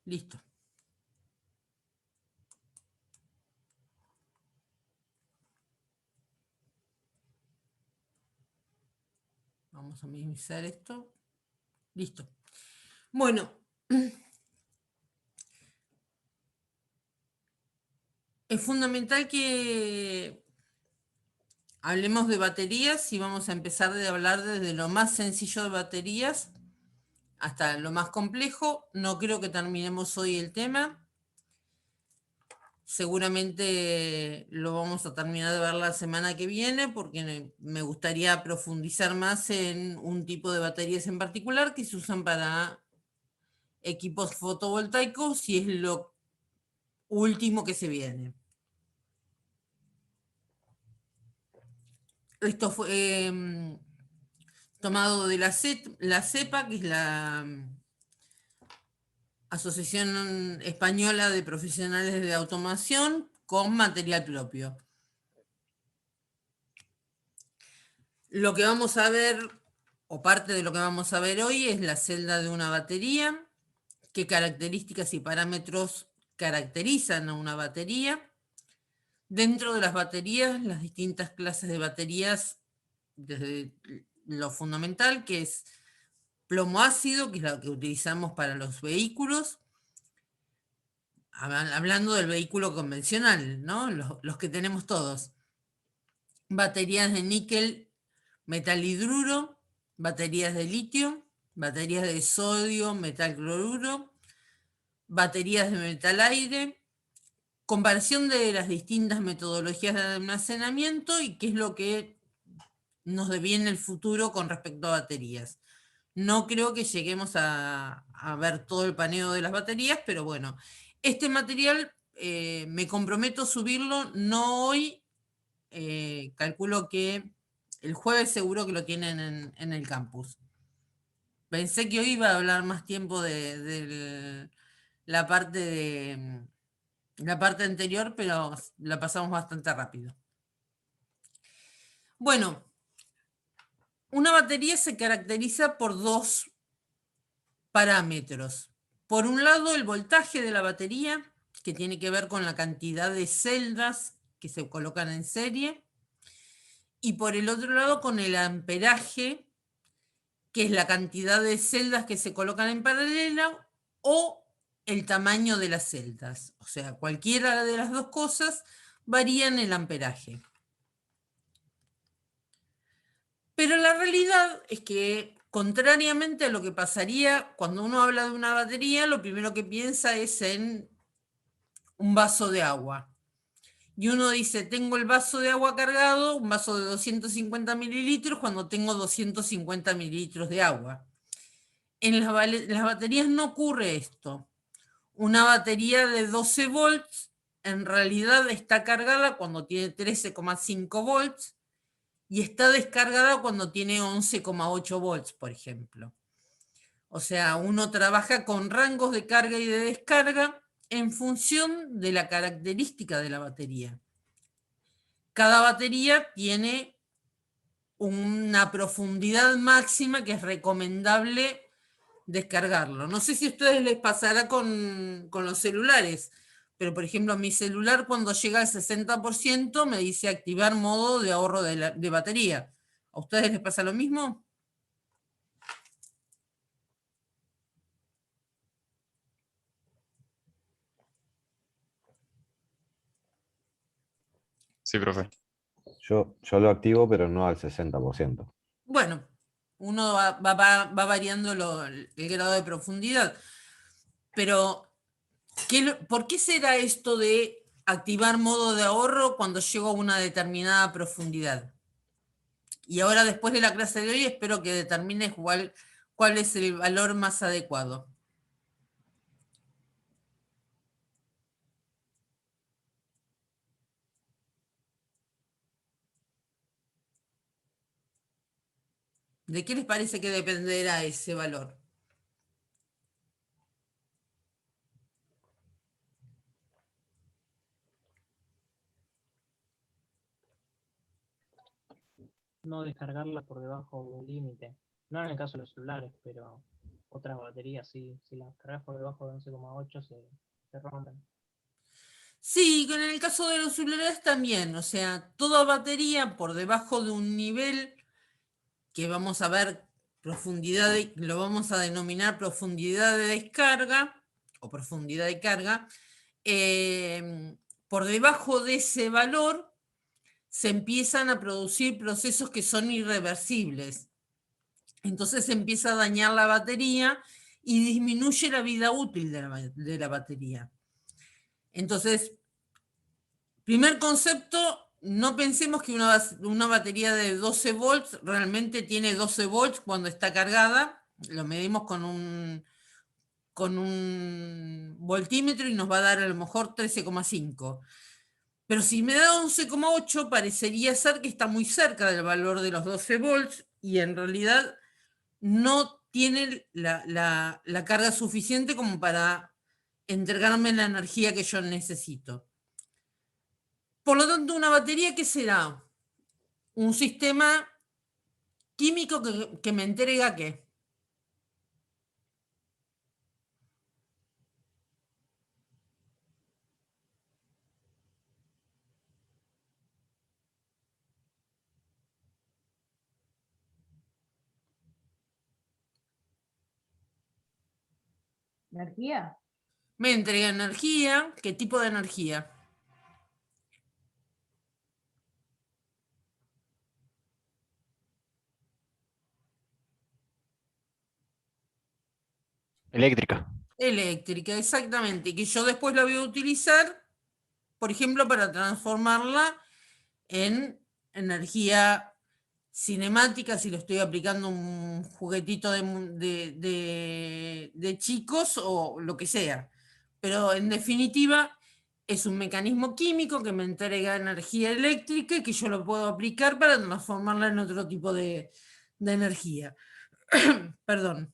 Listo. Vamos a minimizar esto. Listo. Bueno. Es fundamental que hablemos de baterías y vamos a empezar a hablar desde lo más sencillo de baterías hasta lo más complejo. No creo que terminemos hoy el tema. Seguramente lo vamos a terminar de ver la semana que viene porque me gustaría profundizar más en un tipo de baterías en particular que se usan para equipos fotovoltaicos y es lo último que se viene. Esto fue tomado de la CEPA, que es la Asociación Española de Profesionales de Automación, con material propio. Lo que vamos a ver, o parte de lo que vamos a ver hoy, es la celda de una batería, qué características y parámetros caracterizan a una batería. Dentro de las baterías, las distintas clases de baterías, desde lo fundamental, que es plomo ácido, que es la que utilizamos para los vehículos, hablando del vehículo convencional, ¿no? Los que tenemos todos. Baterías de níquel, metal hidruro, baterías de litio, baterías de sodio, metal cloruro, baterías de metal aire, comparación de las distintas metodologías de almacenamiento y qué es lo que nos deviene el futuro con respecto a baterías. No creo que lleguemos a ver todo el paneo de las baterías, pero bueno, este material me comprometo a subirlo, no hoy, calculo que el jueves seguro que lo tienen en el campus. Pensé que hoy iba a hablar más tiempo de la parte anterior, pero la pasamos bastante rápido. Bueno, una batería se caracteriza por dos parámetros. Por un lado, el voltaje de la batería, que tiene que ver con la cantidad de celdas que se colocan en serie. Y por el otro lado, con el amperaje, que es la cantidad de celdas que se colocan en paralelo o el tamaño de las celdas. O sea, cualquiera de las dos cosas varían el amperaje. Pero la realidad es que, contrariamente a lo que pasaría cuando uno habla de una batería, lo primero que piensa es en un vaso de agua. Y uno dice, tengo el vaso de agua cargado, un vaso de 250 mililitros, cuando tengo 250 mililitros de agua. En las baterías no ocurre esto. Una batería de 12 volts en realidad está cargada cuando tiene 13,5 volts y está descargada cuando tiene 11,8 volts, por ejemplo. O sea, uno trabaja con rangos de carga y de descarga en función de la característica de la batería. Cada batería tiene una profundidad máxima que es recomendable descargarlo. No sé si a ustedes les pasará con los celulares, pero por ejemplo mi celular cuando llega al 60% me dice activar modo de ahorro de batería. ¿A ustedes les pasa lo mismo? Sí, profe. Yo lo activo, pero no al 60%. Bueno, uno va variando el grado de profundidad, pero ¿por qué será esto de activar modo de ahorro cuando llego a una determinada profundidad? Y ahora, después de la clase de hoy, espero que determines cuál es el valor más adecuado. ¿De qué les parece que dependerá ese valor? No descargarla por debajo de un límite. No en el caso de los celulares, pero otras baterías, si las cargas por debajo de 11,8 se rompen. Sí, en el caso de los celulares también, o sea, toda batería por debajo de un nivel que vamos a ver profundidad, lo vamos a denominar profundidad de descarga o profundidad de carga, por debajo de ese valor se empiezan a producir procesos que son irreversibles. Entonces se empieza a dañar la batería y disminuye la vida útil de la batería. Entonces, primer concepto, no pensemos que una batería de 12 volts realmente tiene 12 volts cuando está cargada. Lo medimos con un voltímetro y nos va a dar a lo mejor 13,5. Pero si me da 11,8, parecería ser que está muy cerca del valor de los 12 volts y en realidad no tiene la carga suficiente como para entregarme la energía que yo necesito. Por lo tanto, una batería, ¿qué será? Un sistema químico que me entrega ¿qué? ¿Energía? Me entrega energía. ¿Qué tipo de energía? Eléctrica. Eléctrica, exactamente. Que yo después la voy a utilizar, por ejemplo, para transformarla en energía cinemática, si lo estoy aplicando a un juguetito de chicos o lo que sea. Pero en definitiva es un mecanismo químico que me entrega energía eléctrica y que yo lo puedo aplicar para transformarla en otro tipo de energía. Perdón.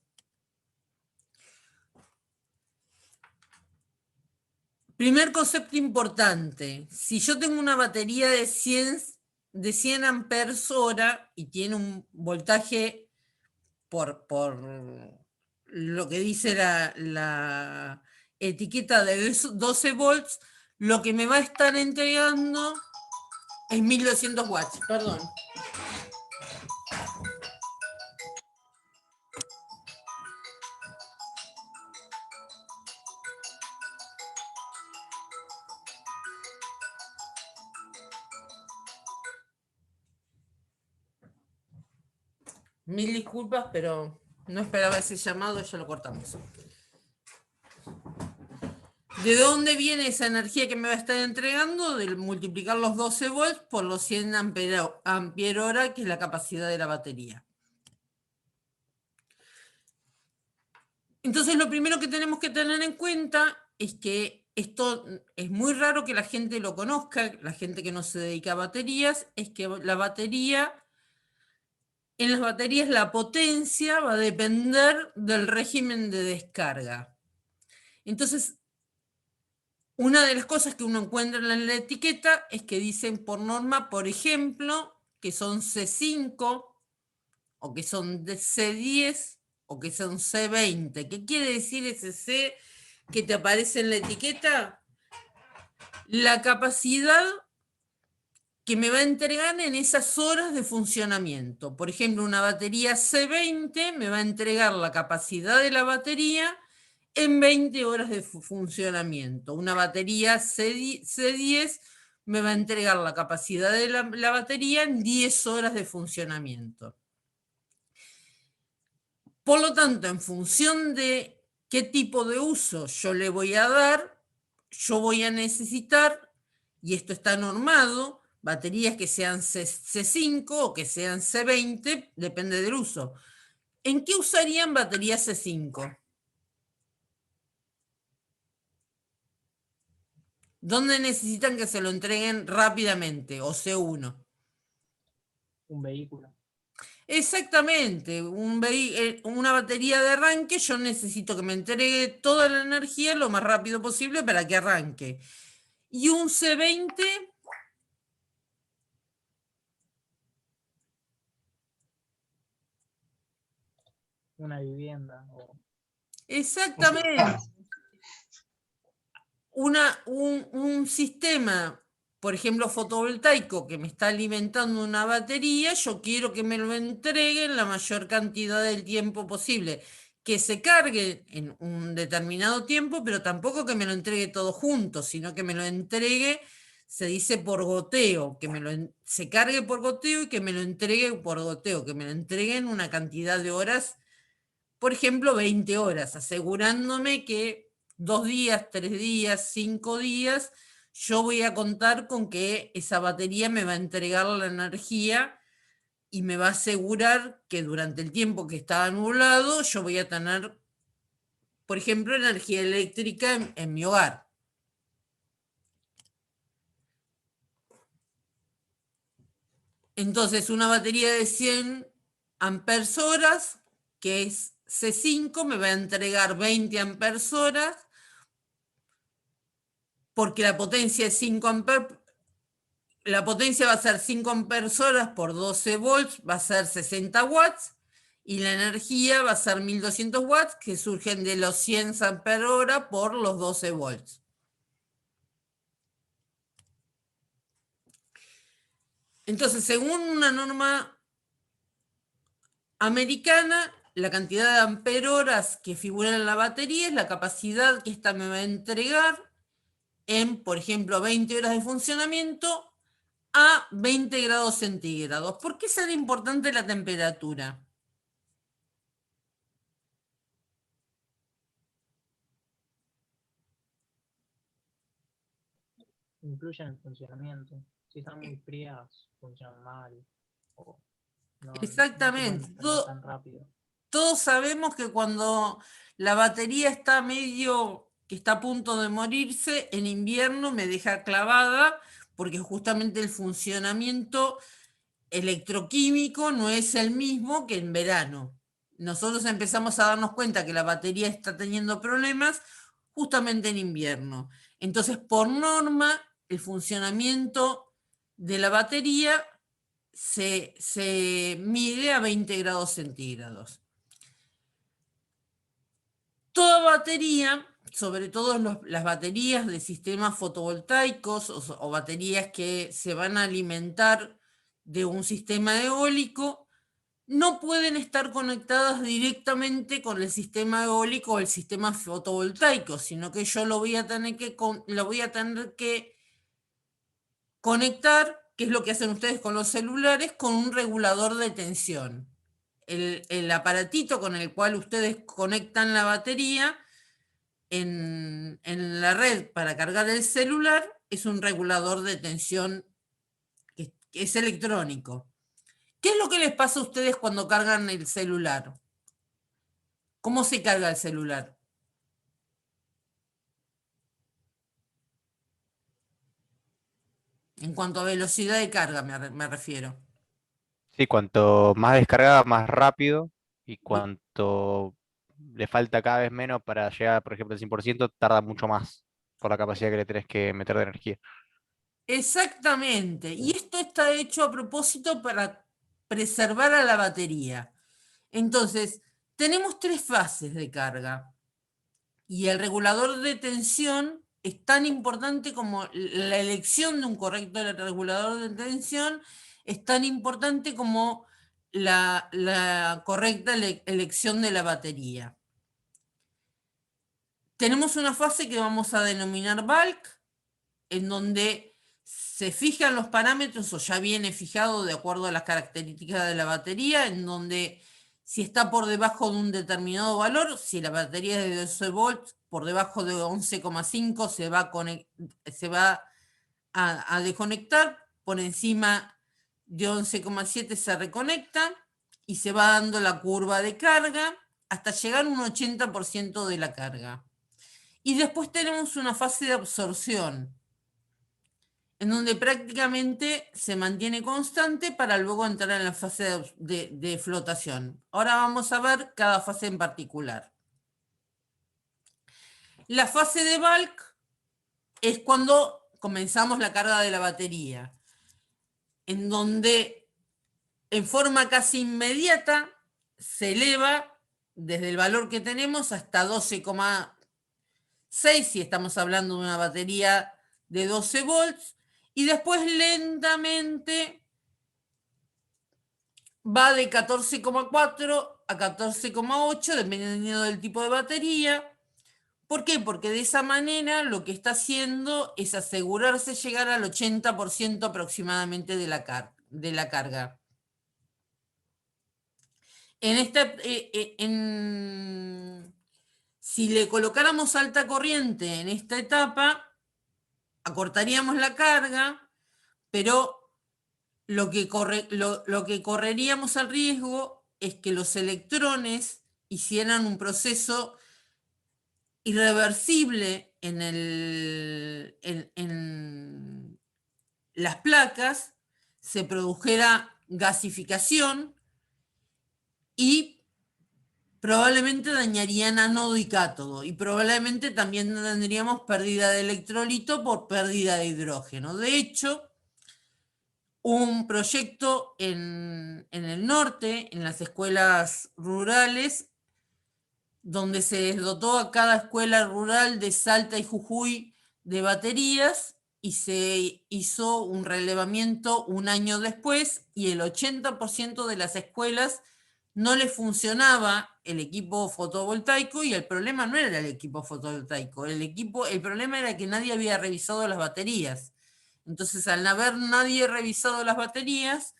Primer concepto importante. Si yo tengo una batería de 100 amperes hora y tiene un voltaje por lo que dice la etiqueta de 12 volts, lo que me va a estar entregando es 1200 watts. Perdón. Mil disculpas, pero no esperaba ese llamado, ya lo cortamos. ¿De dónde viene esa energía que me va a estar entregando? De multiplicar los 12 volts por los 100 ampere hora, que es la capacidad de la batería. Entonces, lo primero que tenemos que tener en cuenta es que esto es muy raro que la gente lo conozca, la gente que no se dedica a baterías, es que la batería, en las baterías la potencia va a depender del régimen de descarga. Entonces, una de las cosas que uno encuentra en la etiqueta es que dicen por norma, por ejemplo, que son C5 o que son C10 o que son C20. ¿Qué quiere decir ese C que te aparece en la etiqueta? La capacidad que me va a entregar en esas horas de funcionamiento. Por ejemplo, una batería C20 me va a entregar la capacidad de la batería en 20 horas de funcionamiento. Una batería C10 me va a entregar la capacidad de la batería en 10 horas de funcionamiento. Por lo tanto, en función de qué tipo de uso yo le voy a dar, yo voy a necesitar, y esto está normado, baterías que sean C5 o que sean C20, depende del uso. ¿En qué usarían baterías C5? ¿Dónde necesitan que se lo entreguen rápidamente? O C1. Un vehículo. Exactamente, una batería de arranque, yo necesito que me entregue toda la energía lo más rápido posible para que arranque. Y un C20, una vivienda. O... Exactamente. Un sistema, por ejemplo, fotovoltaico que me está alimentando una batería, yo quiero que me lo entregue en la mayor cantidad del tiempo posible. Que se cargue en un determinado tiempo, pero tampoco que me lo entregue todo junto, sino que me lo entregue, se dice por goteo, que se cargue por goteo y que me lo entregue por goteo, que me lo entregue en una cantidad de horas, por ejemplo, 20 horas, asegurándome que 2 días, 3 días, 5 días, yo voy a contar con que esa batería me va a entregar la energía y me va a asegurar que durante el tiempo que está nublado yo voy a tener, por ejemplo, energía eléctrica en mi hogar. Entonces, una batería de 100 amperes horas, que es C5, me va a entregar 20 amperes horas, porque la potencia es 5 amperes. La potencia va a ser 5 amperes horas por 12 volts, va a ser 60 watts, y la energía va a ser 1200 watts, que surgen de los 100 amperes hora por los 12 volts. Entonces, según una norma americana, la cantidad de amperes horas que figura en la batería es la capacidad que esta me va a entregar en, por ejemplo, 20 horas de funcionamiento a 20 grados centígrados. ¿Por qué será importante la temperatura? Influye en el funcionamiento. Si están muy frías, funcionan mal. O no se pueden Exactamente. descargar tan rápido. Todos sabemos que cuando la batería está que está a punto de morirse, en invierno me deja clavada, porque justamente el funcionamiento electroquímico no es el mismo que en verano. Nosotros empezamos a darnos cuenta que la batería está teniendo problemas justamente en invierno. Entonces, por norma, el funcionamiento de la batería se mide a 20 grados centígrados. Toda batería, sobre todo las baterías de sistemas fotovoltaicos o baterías que se van a alimentar de un sistema eólico, no pueden estar conectadas directamente con el sistema eólico o el sistema fotovoltaico, sino que yo lo voy a tener que conectar, que es lo que hacen ustedes con los celulares, con un regulador de tensión. El aparatito con el cual ustedes conectan la batería en la red para cargar el celular es un regulador de tensión que es electrónico. ¿Qué es lo que les pasa a ustedes cuando cargan el celular? ¿Cómo se carga el celular? En cuanto a velocidad de carga me refiero. Sí, cuanto más descargada, más rápido, y cuanto le falta cada vez menos para llegar, por ejemplo, al 100%, tarda mucho más por la capacidad que le tenés que meter de energía. Exactamente. Y esto está hecho a propósito para preservar a la batería. Entonces, tenemos 3 fases de carga. Y el regulador de tensión es tan importante como la elección de un correcto regulador de tensión, es tan importante como la correcta elección de la batería. Tenemos una fase que vamos a denominar bulk, en donde se fijan los parámetros o ya viene fijado de acuerdo a las características de la batería, en donde si está por debajo de un determinado valor, si la batería es de 12 volts, por debajo de 11,5 se va a desconectar, por encima de 11,7 se reconecta y se va dando la curva de carga hasta llegar a un 80% de la carga. Y después tenemos una fase de absorción, en donde prácticamente se mantiene constante para luego entrar en la fase de flotación. Ahora vamos a ver cada fase en particular. La fase de bulk es cuando comenzamos la carga de la batería, en donde en forma casi inmediata se eleva desde el valor que tenemos hasta 12,6 si estamos hablando de una batería de 12 volts, y después lentamente va de 14,4 a 14,8 dependiendo del tipo de batería. ¿Por qué? Porque de esa manera lo que está haciendo es asegurarse llegar al 80% aproximadamente de la carga. Si le colocáramos alta corriente en esta etapa, acortaríamos la carga, pero lo que correríamos al riesgo es que los electrones hicieran un proceso irreversible en las placas, se produjera gasificación y probablemente dañarían ánodo y cátodo, y probablemente también tendríamos pérdida de electrolito por pérdida de hidrógeno. De hecho, un proyecto en el norte, en las escuelas rurales, donde se les dotó a cada escuela rural de Salta y Jujuy de baterías, y se hizo un relevamiento un año después, y el 80% de las escuelas no les funcionaba el equipo fotovoltaico, y el problema no era el equipo fotovoltaico, el problema era que nadie había revisado las baterías. Entonces, al no haber nadie revisado las baterías,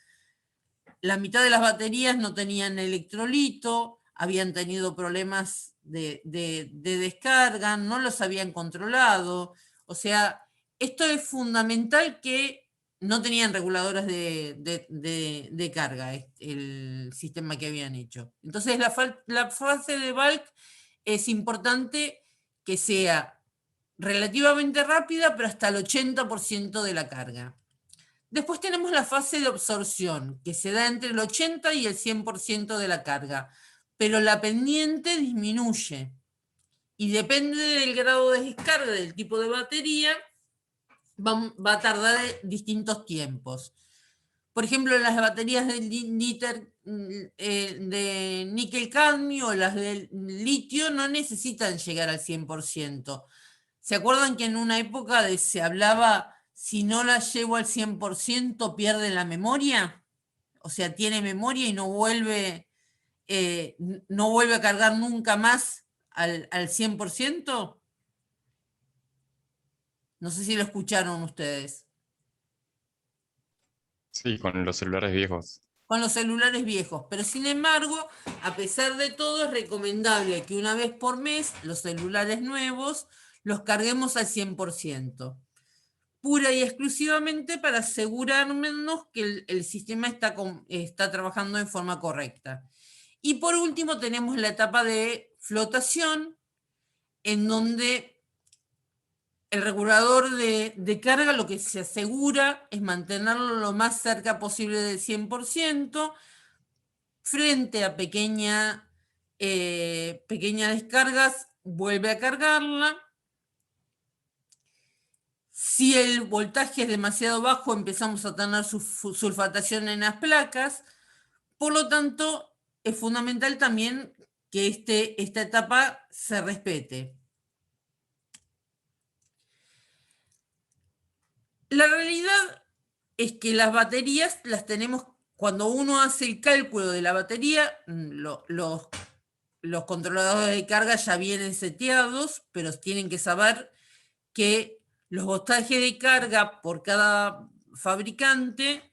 la mitad de las baterías no tenían electrolito, habían tenido problemas de descarga, no los habían controlado. O sea, esto es fundamental, que no tenían reguladores de carga, el sistema que habían hecho. Entonces, la fase de bulk es importante que sea relativamente rápida, pero hasta el 80% de la carga. Después tenemos la fase de absorción, que se da entre el 80 y el 100% de la carga, pero la pendiente disminuye y depende del grado de descarga del tipo de batería, va a tardar distintos tiempos. Por ejemplo, las baterías de níquel cadmio o las de litio no necesitan llegar al 100%. ¿Se acuerdan que en una época se hablaba, si no la llevo al 100% pierde la memoria? O sea, tiene memoria y no vuelve a cargar nunca más al 100%. No sé si lo escucharon ustedes. Sí, con los celulares viejos. Con los celulares viejos, pero sin embargo, a pesar de todo, es recomendable que una vez por mes los celulares nuevos los carguemos al 100%, pura y exclusivamente para asegurarnos que el sistema está trabajando en forma correcta. Y por último tenemos la etapa de flotación, en donde el regulador de carga lo que se asegura es mantenerlo lo más cerca posible del 100%, frente a pequeñas descargas, vuelve a cargarla. Si el voltaje es demasiado bajo, empezamos a tener sulfatación en las placas. Por lo tanto, es fundamental también que esta etapa se respete. La realidad es que las baterías las tenemos, cuando uno hace el cálculo de la batería, los controladores de carga ya vienen seteados, pero tienen que saber que los voltajes de carga por cada fabricante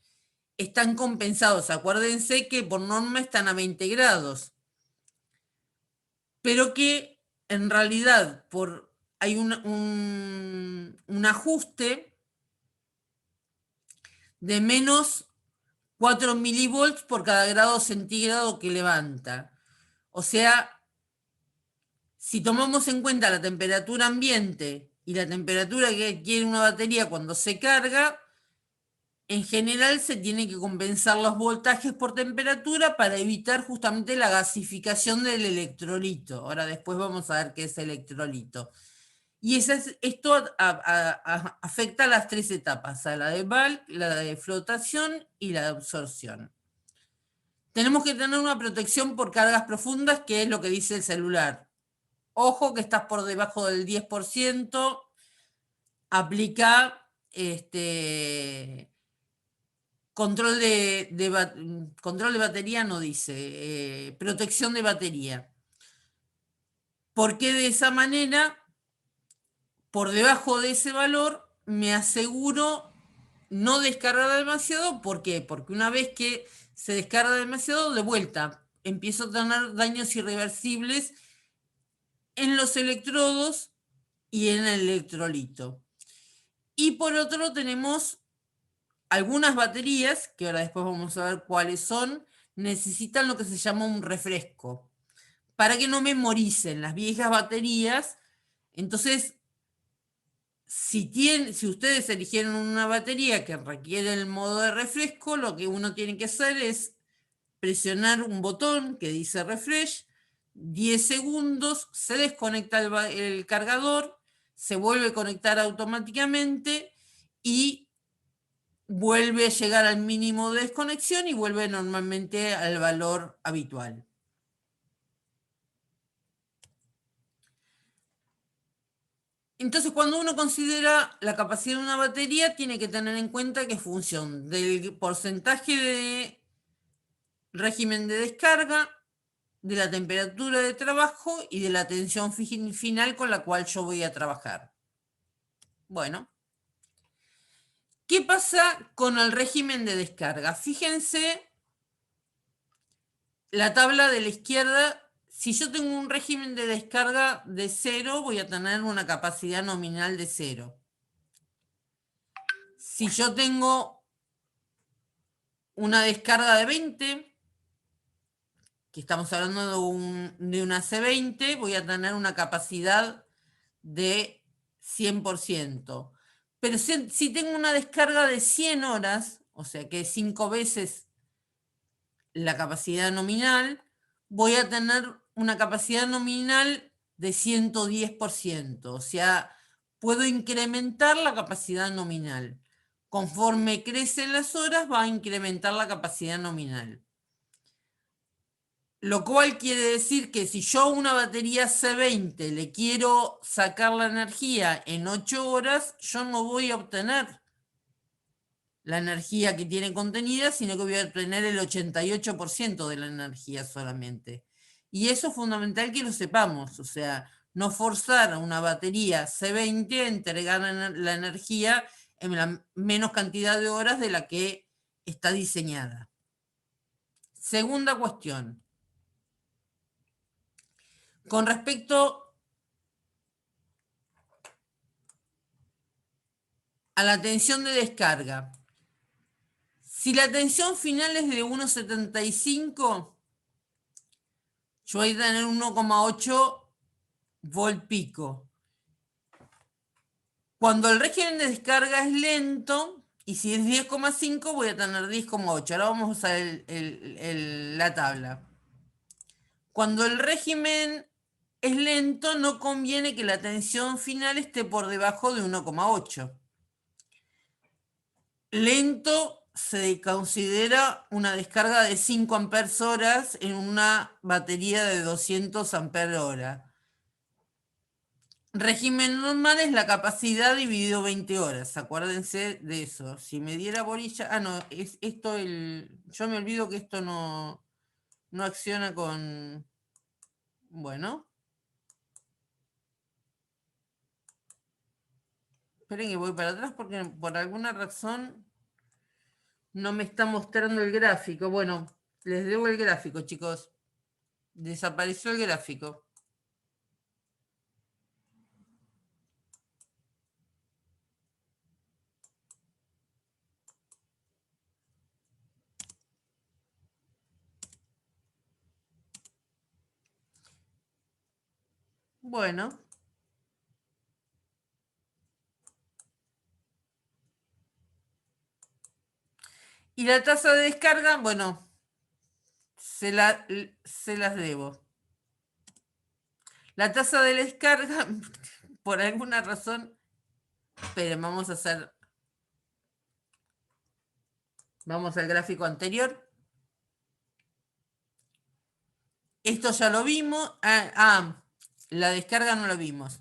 están compensados. Acuérdense que por norma están a 20 grados, pero que en realidad hay un ajuste de menos 4 milivolts por cada grado centígrado que levanta. O sea, si tomamos en cuenta la temperatura ambiente y la temperatura que adquiere una batería cuando se carga, en general se tienen que compensar los voltajes por temperatura para evitar justamente la gasificación del electrolito. Ahora después vamos a ver qué es electrolito. Y esto afecta a las tres etapas, a la de bulk, la de flotación y la de absorción. tenemos que tener una protección por cargas profundas, que es lo que dice el celular. Ojo que estás por debajo del 10%, aplica control control de batería, no dice, protección de batería. Porque de esa manera, por debajo de ese valor, me aseguro no descargar demasiado. ¿Por qué? Porque una vez que se descarga demasiado, de vuelta, empiezo a tener daños irreversibles en los electrodos y en el electrolito. Y por otro tenemos algunas baterías, que ahora después vamos a ver cuáles son, necesitan lo que se llama un refresco, para que no memoricen las viejas baterías. Entonces, si ustedes eligieron una batería que requiere el modo de refresco, lo que uno tiene que hacer es presionar un botón que dice refresh, 10 segundos, se desconecta el cargador, se vuelve a conectar automáticamente y vuelve a llegar al mínimo de desconexión y vuelve normalmente al valor habitual. Entonces, cuando uno considera la capacidad de una batería, tiene que tener en cuenta que es función del porcentaje de régimen de descarga, de la temperatura de trabajo y de la tensión final con la cual yo voy a trabajar. Bueno, ¿qué pasa con el régimen de descarga? Fíjense la tabla de la izquierda. Si yo tengo un régimen de descarga de 0, voy a tener una capacidad nominal de 0. Si yo tengo una descarga de 20, que estamos hablando de una C20, voy a tener una capacidad de 100%. Pero si tengo una descarga de 100 horas, o sea que es 5 veces la capacidad nominal, voy a tener una capacidad nominal de 110%. O sea, puedo incrementar la capacidad nominal. Conforme crecen las horas, va a incrementar la capacidad nominal. Lo cual quiere decir que si yo a una batería C20 le quiero sacar la energía en 8 horas, yo no voy a obtener la energía que tiene contenida, sino que voy a obtener el 88% de la energía solamente. Y eso es fundamental que lo sepamos, o sea, no forzar a una batería C20 a entregar la energía en la menos cantidad de horas de la que está diseñada. Segunda cuestión. Con respecto a la tensión de descarga, si la tensión final es de 1,75, yo voy a tener 1,8 volt pico. Cuando el régimen de descarga es lento, y si es 10,5, voy a tener 10,8. Ahora vamos a ver la tabla. Cuando el régimen es lento, no conviene que la tensión final esté por debajo de 1,8. Lento se considera una descarga de 5 amperes horas en una batería de 200 amperes hora. Régimen normal es la capacidad dividido 20 horas. Acuérdense de eso. Si me diera bolilla... Ah, no, es esto yo me olvido que esto no acciona con... Bueno. Esperen que voy para atrás porque por alguna razón no me está mostrando el gráfico. Bueno, les debo el gráfico, chicos. Desapareció el gráfico. Bueno. Y la tasa de descarga, bueno, se las debo. La tasa de descarga, por alguna razón, esperen, vamos al gráfico anterior. Esto ya lo vimos. La descarga no lo vimos.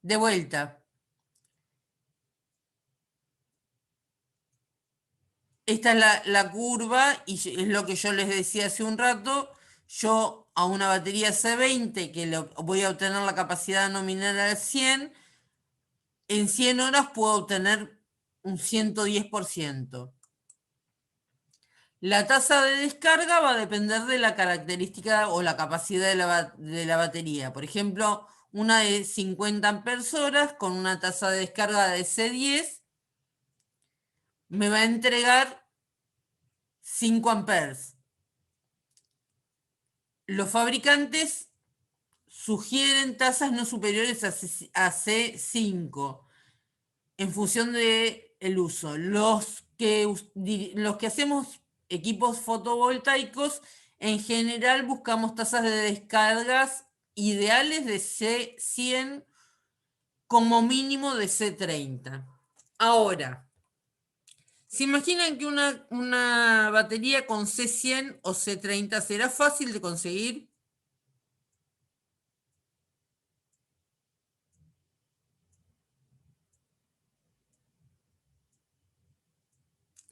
De vuelta. Esta es la curva y es lo que yo les decía hace un rato. Yo a una batería C20 que voy a obtener la capacidad nominal al 100, en 100 horas puedo obtener un 110%. La tasa de descarga va a depender de la característica o la capacidad de la batería. Por ejemplo, una de 50 amperes horas con una tasa de descarga de C10 me va a entregar 5 amperes. Los fabricantes sugieren tasas no superiores a C5 en función del uso. Los que hacemos equipos fotovoltaicos, en general buscamos tasas de descargas ideales de C100 como mínimo de C30. Ahora, ¿se imaginan que una batería con C100 o C30 será fácil de conseguir?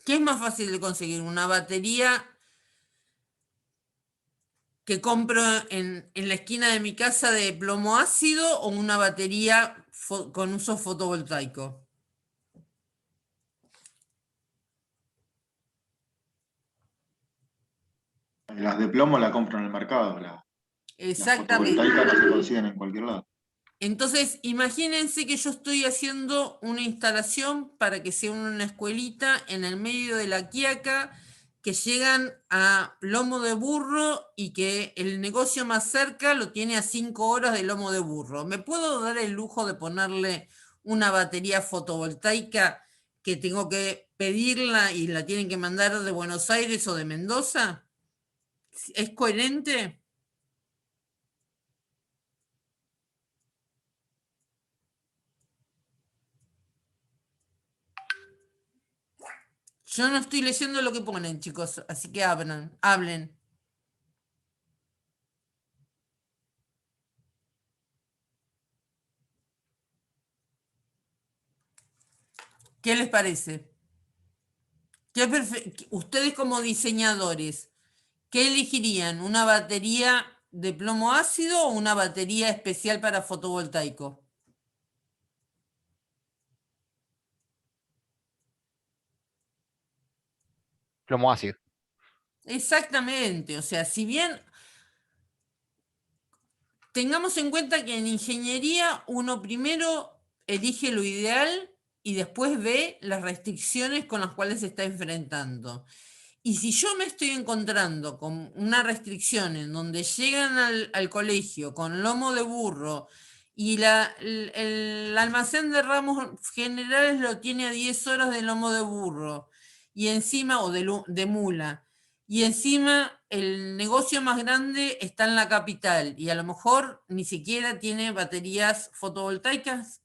¿Qué es más fácil de conseguir? ¿Una batería que compro en la esquina de mi casa de plomo ácido o una batería con uso fotovoltaico? Las de plomo la compro en el mercado, las Exactamente. fotovoltaicas no se consiguen en cualquier lado. Entonces, imagínense que yo estoy haciendo una instalación para que sea una escuelita en el medio de la Quiaca, que llegan a Lomo de Burro y que el negocio más cerca lo tiene a 5 horas de Lomo de Burro. ¿Me puedo dar el lujo de ponerle una batería fotovoltaica que tengo que pedirla y la tienen que mandar de Buenos Aires o de Mendoza? ¿Es coherente? Yo no estoy leyendo lo que ponen, chicos, así que hablen. ¿Qué les parece? Ustedes como diseñadores, ¿qué elegirían? ¿Una batería de plomo ácido o una batería especial para fotovoltaico? Plomo ácido. Exactamente, o sea, si bien tengamos en cuenta que en ingeniería uno primero elige lo ideal y después ve las restricciones con las cuales se está enfrentando. Y si yo me estoy encontrando con una restricción en donde llegan al colegio con lomo de burro y el almacén de ramos generales lo tiene a 10 horas de lomo de burro y encima, o de mula, y encima el negocio más grande está en la capital y a lo mejor ni siquiera tiene baterías fotovoltaicas.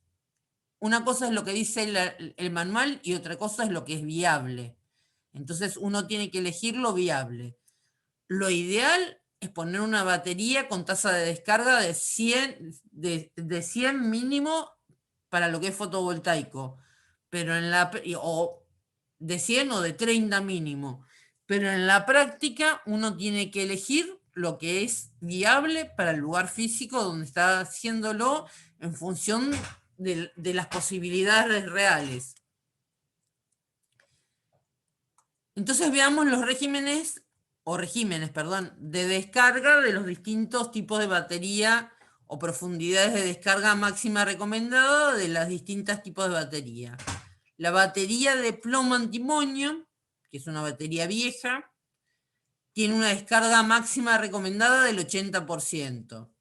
Una cosa es lo que dice el manual y otra cosa es lo que es viable. Entonces uno tiene que elegir lo viable. Lo ideal es poner una batería con tasa de descarga de 100, de 100 mínimo para lo que es fotovoltaico, pero o de 100 o de 30 mínimo. Pero en la práctica uno tiene que elegir lo que es viable para el lugar físico donde está haciéndolo en función de las posibilidades reales. Entonces veamos los regímenes, de descarga de los distintos tipos de batería o profundidades de descarga máxima recomendada de las distintas tipos de batería. La batería de plomo antimonio, que es una batería vieja, tiene una descarga máxima recomendada del 80%.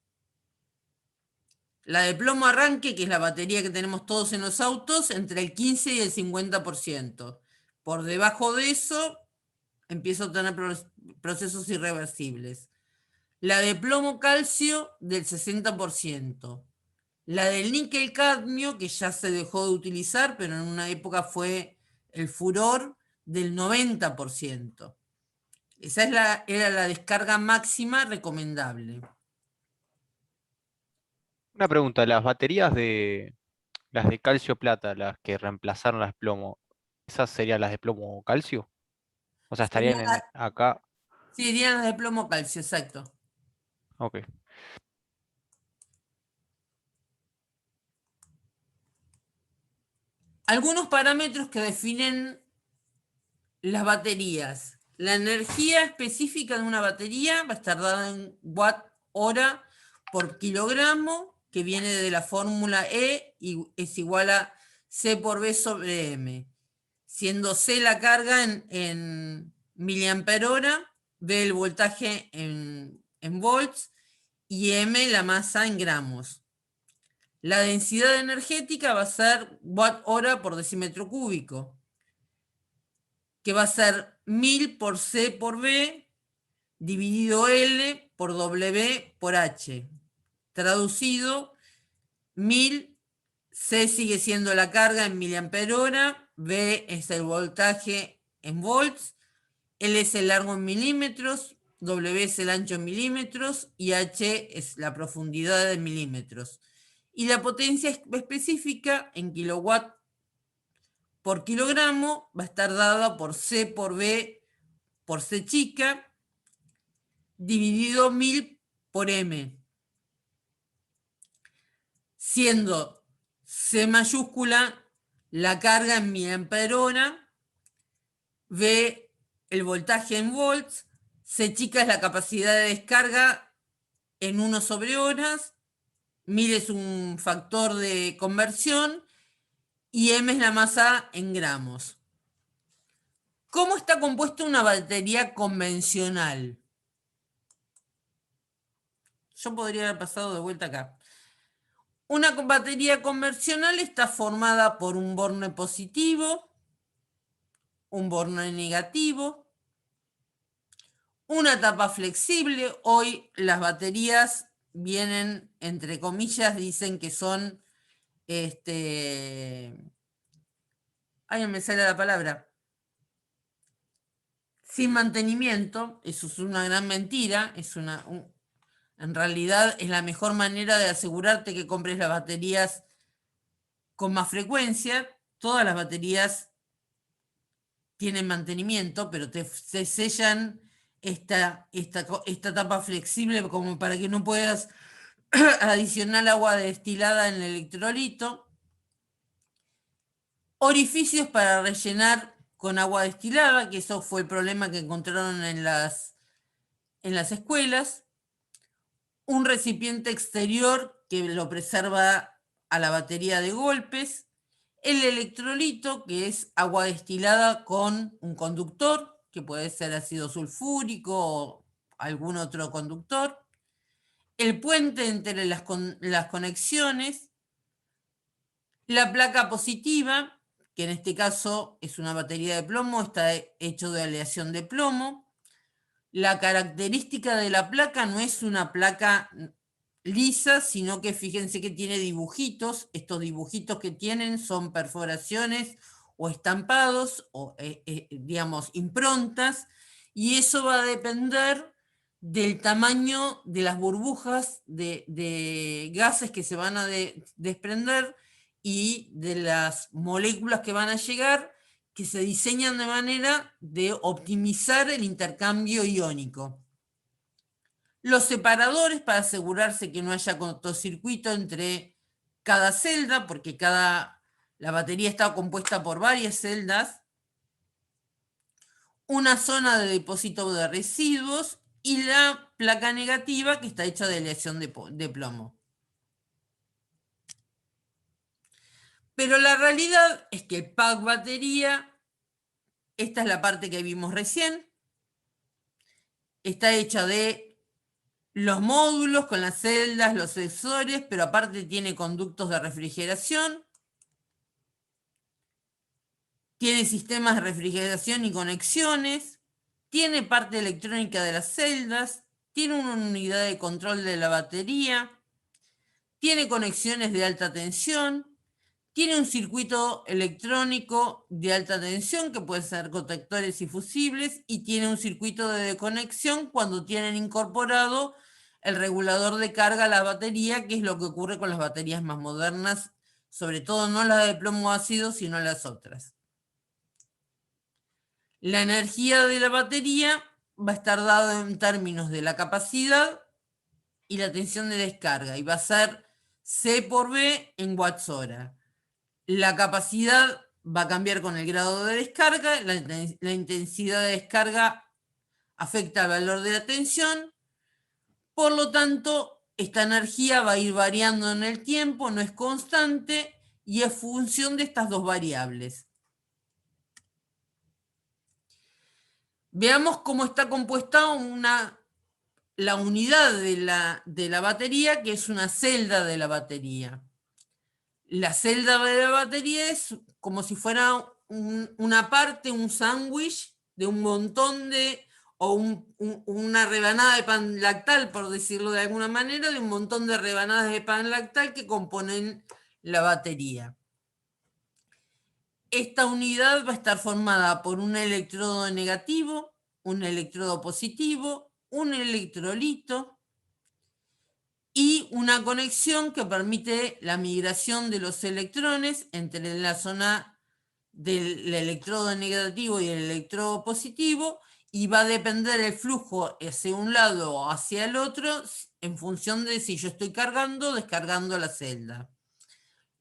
La de plomo arranque, que es la batería que tenemos todos en los autos, entre el 15 y el 50%. Por debajo de eso, empiezo a tener procesos irreversibles. La de plomo calcio, del 60%. La del níquel cadmio, que ya se dejó de utilizar, pero en una época fue el furor, del 90%. Esa era la descarga máxima recomendable. Una pregunta, las baterías las de calcio plata, las que reemplazaron las plomo, ¿esas serían las de plomo calcio? O sea, estarían acá. Sí, serían las de plomo calcio, exacto. Ok. Algunos parámetros que definen las baterías. La energía específica de una batería va a estar dada en watt-hora por kilogramo, que viene de la fórmula E y es igual a C por V sobre M. Siendo C la carga en miliampere hora, V el voltaje en volts y M la masa en gramos. La densidad energética va a ser watt-hora por decímetro cúbico, que va a ser 1000 por C por V dividido L por W por H. Traducido, 1000, C sigue siendo la carga en miliampere hora, V es el voltaje en volts, L es el largo en milímetros, W es el ancho en milímetros y H es la profundidad en milímetros. Y la potencia específica en kilowatt por kilogramo va a estar dada por C por V por C chica dividido 1000 por M, siendo C mayúscula la carga en miliampere hora, V el voltaje en volts, C chica es la capacidad de descarga en 1 sobre horas, 1000 es un factor de conversión y M es la masa en gramos. ¿Cómo está compuesta una batería convencional? Yo podría haber pasado de vuelta acá. Una batería convencional está formada por un borne positivo, un borne negativo, una tapa flexible. Hoy las baterías vienen, entre comillas, dicen que son, ay, no me sale la palabra, sin mantenimiento. Eso es una gran mentira, en realidad es la mejor manera de asegurarte que compres las baterías con más frecuencia. Todas las baterías tienen mantenimiento, pero se sellan esta tapa flexible como para que no puedas adicionar agua destilada en el electrolito. Orificios para rellenar con agua destilada, que eso fue el problema que encontraron en las escuelas. Un recipiente exterior que lo preserva a la batería de golpes. El electrolito, que es agua destilada con un conductor, que puede ser ácido sulfúrico o algún otro conductor. El puente entre las conexiones. La placa positiva, que en este caso es una batería de plomo, está hecho de aleación de plomo. La característica de la placa no es una placa lisa, sino que fíjense que tiene dibujitos. Estos dibujitos que tienen son perforaciones o estampados, o digamos, improntas, y eso va a depender del tamaño de las burbujas de gases que se van a desprender y de las moléculas que van a llegar, que se diseñan de manera de optimizar el intercambio iónico. Los separadores para asegurarse que no haya cortocircuito entre cada celda, porque la batería está compuesta por varias celdas. Una zona de depósito de residuos y la placa negativa, que está hecha de aleación de plomo. Pero la realidad es que el pack batería, esta es la parte que vimos recién, está hecha de los módulos con las celdas, los sensores, pero aparte tiene conductos de refrigeración, tiene sistemas de refrigeración y conexiones, tiene parte electrónica de las celdas, tiene una unidad de control de la batería, tiene conexiones de alta tensión, Tiene un circuito electrónico de alta tensión que puede ser contactores y fusibles y tiene un circuito de desconexión cuando tienen incorporado el regulador de carga a la batería, que es lo que ocurre con las baterías más modernas, sobre todo no las de plomo ácido, sino las otras. La energía de la batería va a estar dada en términos de la capacidad y la tensión de descarga, y va a ser C por B en watts hora. La capacidad va a cambiar con el grado de descarga, la intensidad de descarga afecta al valor de la tensión, por lo tanto, esta energía va a ir variando en el tiempo, no es constante y es función de estas dos variables. Veamos cómo está compuesta la unidad de la batería, que es una celda de la batería. La celda de la batería es como si fuera una parte, un sándwich de un montón de, o una rebanada de pan lactal, por decirlo de alguna manera, de un montón de rebanadas de pan lactal que componen la batería. Esta unidad va a estar formada por un electrodo negativo, un electrodo positivo, un electrolito y una conexión que permite la migración de los electrones entre la zona del electrodo negativo y el electrodo positivo, y va a depender el flujo hacia un lado o hacia el otro en función de si yo estoy cargando o descargando la celda.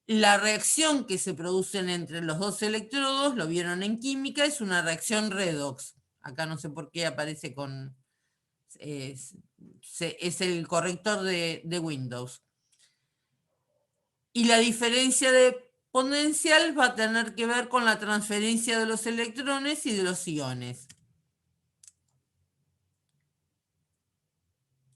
La reacción que se produce entre los dos electrodos, lo vieron en química, es una reacción redox. Acá no sé por qué aparece con... es el corrector de Windows. Y la diferencia de potencial va a tener que ver con la transferencia de los electrones y de los iones.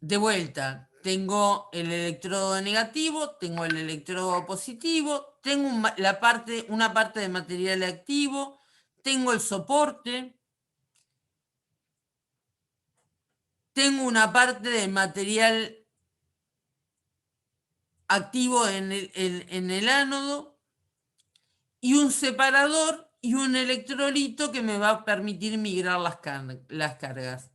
De vuelta, tengo el electrodo negativo, tengo el electrodo positivo, tengo una parte de material activo, tengo el soporte, tengo una parte de material activo en el ánodo y un separador y un electrolito que me va a permitir migrar las cargas.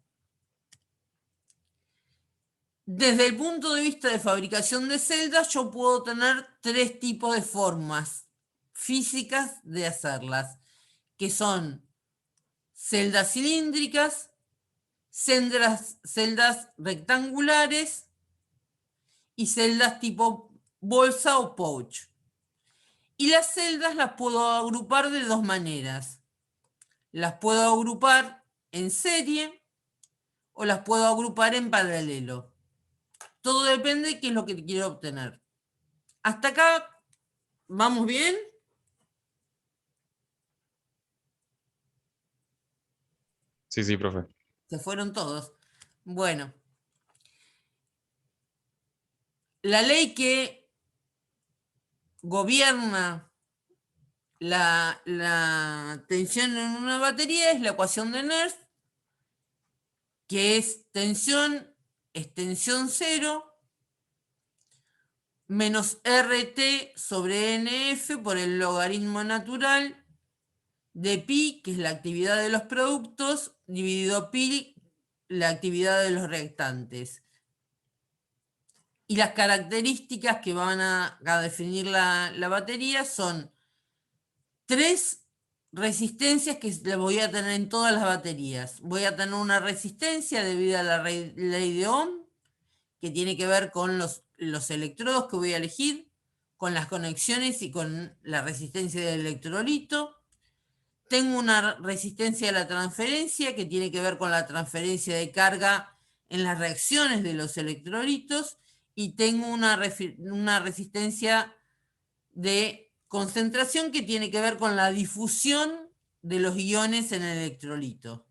Desde el punto de vista de fabricación de celdas, yo puedo tener tres tipos de formas físicas de hacerlas, que son celdas cilíndricas, celdas rectangulares y celdas tipo bolsa o pouch. Y las celdas las puedo agrupar de dos maneras. Las puedo agrupar en serie o las puedo agrupar en paralelo. Todo depende de qué es lo que quiero obtener. ¿Hasta acá vamos bien? Sí, sí, profe. Se fueron todos. Bueno. La ley que gobierna la tensión en una batería es la ecuación de Nernst, que es tensión cero menos RT sobre NF por el logaritmo natural de pi, que es la actividad de los productos, dividido pi, la actividad de los reactantes. Y las características que van a definir la batería son tres resistencias que le voy a tener en todas las baterías. Voy a tener una resistencia debido a la ley de Ohm, que tiene que ver con los electrodos que voy a elegir, con las conexiones y con la resistencia del electrolito. Tengo una resistencia a la transferencia, que tiene que ver con la transferencia de carga en las reacciones de los electrolitos. Y tengo una resistencia de concentración que tiene que ver con la difusión de los iones en el electrolito.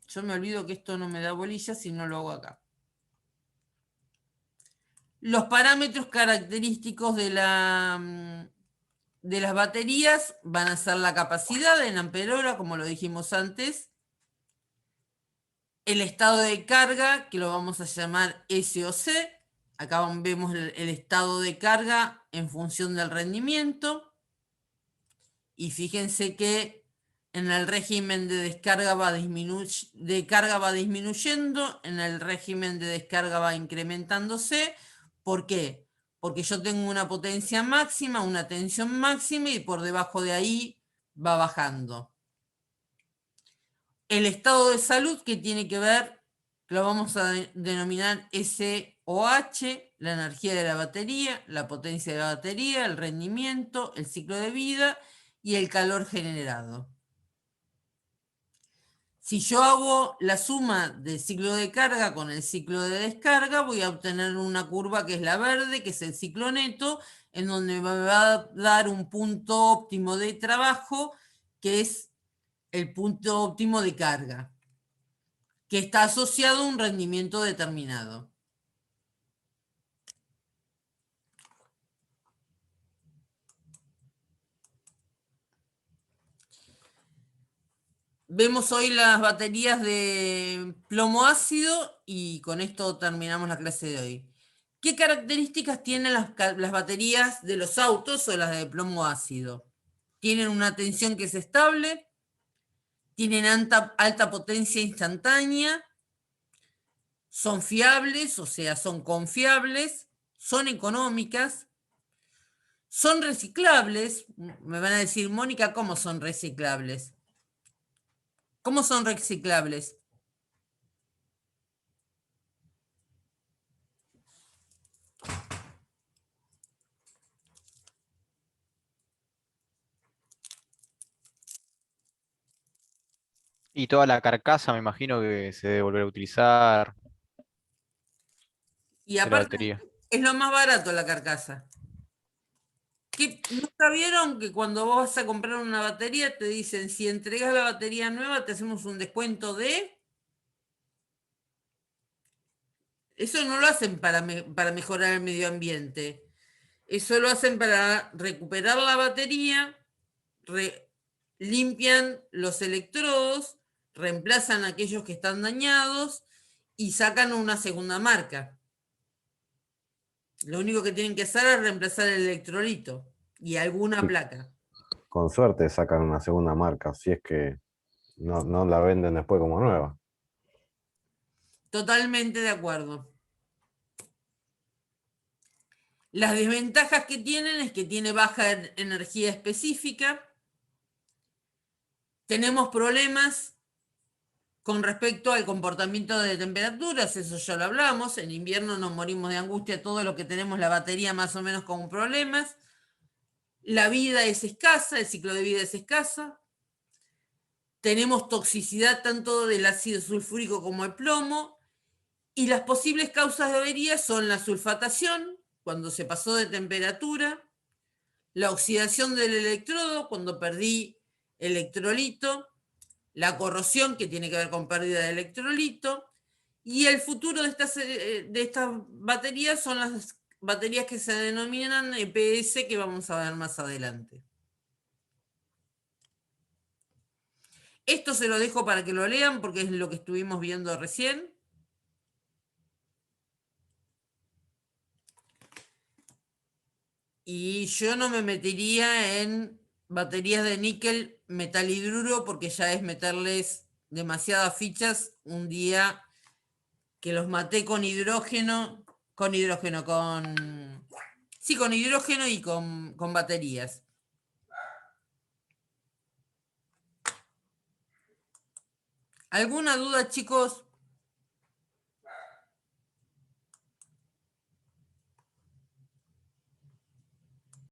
Yo me olvido que esto no me da bolilla si no lo hago acá. Los parámetros característicos de las baterías van a ser la capacidad en amperhora, como lo dijimos antes, el estado de carga, que lo vamos a llamar SOC, Acá vemos el estado de carga en función del rendimiento. Y fíjense que en el régimen de descarga va disminuyendo, en el régimen de descarga va incrementándose. ¿Por qué? Porque yo tengo una potencia máxima, una tensión máxima y por debajo de ahí va bajando. El estado de salud que tiene que ver, lo vamos a denominar SOH, la energía de la batería, la potencia de la batería, el rendimiento, el ciclo de vida y el calor generado. Si yo hago la suma del ciclo de carga con el ciclo de descarga, voy a obtener una curva que es la verde, que es el ciclo neto, en donde me va a dar un punto óptimo de trabajo, que es el punto óptimo de carga, que está asociado a un rendimiento determinado. Vemos hoy las baterías de plomo ácido y con esto terminamos la clase de hoy. ¿Qué características tienen las baterías de los autos o las de plomo ácido? Tienen una tensión que es estable, tienen alta potencia instantánea, son fiables, o sea, son confiables, son económicas, son reciclables. Me van a decir, Mónica, ¿cómo son reciclables? ¿Cómo son reciclables? Y toda la carcasa me imagino que se debe volver a utilizar Y de la aparte batería. es lo más barato la carcasa. ¿Nunca vieron que cuando vos vas a comprar una batería te dicen, si entregas la batería nueva te hacemos un descuento de... Eso no lo hacen para mejorar el medio ambiente. Eso lo hacen para recuperar la batería, limpian los electrodos, reemplazan aquellos que están dañados y sacan una segunda marca. Lo único que tienen que hacer es reemplazar el electrolito y alguna Sí. placa. Con suerte sacan una segunda marca, si es que no la venden después como nueva. Totalmente de acuerdo. Las desventajas que tienen es que tiene baja energía específica. Tenemos problemas con respecto al comportamiento de temperaturas, eso ya lo hablamos. En invierno nos morimos de angustia todo lo que tenemos la batería más o menos con problemas. La vida es escasa, el ciclo de vida es escasa. Tenemos toxicidad tanto del ácido sulfúrico como el plomo. Y las posibles causas de avería son la sulfatación, cuando se pasó de temperatura, la oxidación del electrodo, cuando perdí electrolito, la corrosión, que tiene que ver con pérdida de electrolito, y el futuro de estas baterías son las baterías que se denominan EPS, que vamos a ver más adelante. Esto se lo dejo para que lo lean, porque es lo que estuvimos viendo recién. Y yo no me metería en baterías de níquel metal hidruro porque ya es meterles demasiadas fichas un día que los maté con hidrógeno, sí, con hidrógeno y con baterías. ¿Alguna duda, chicos?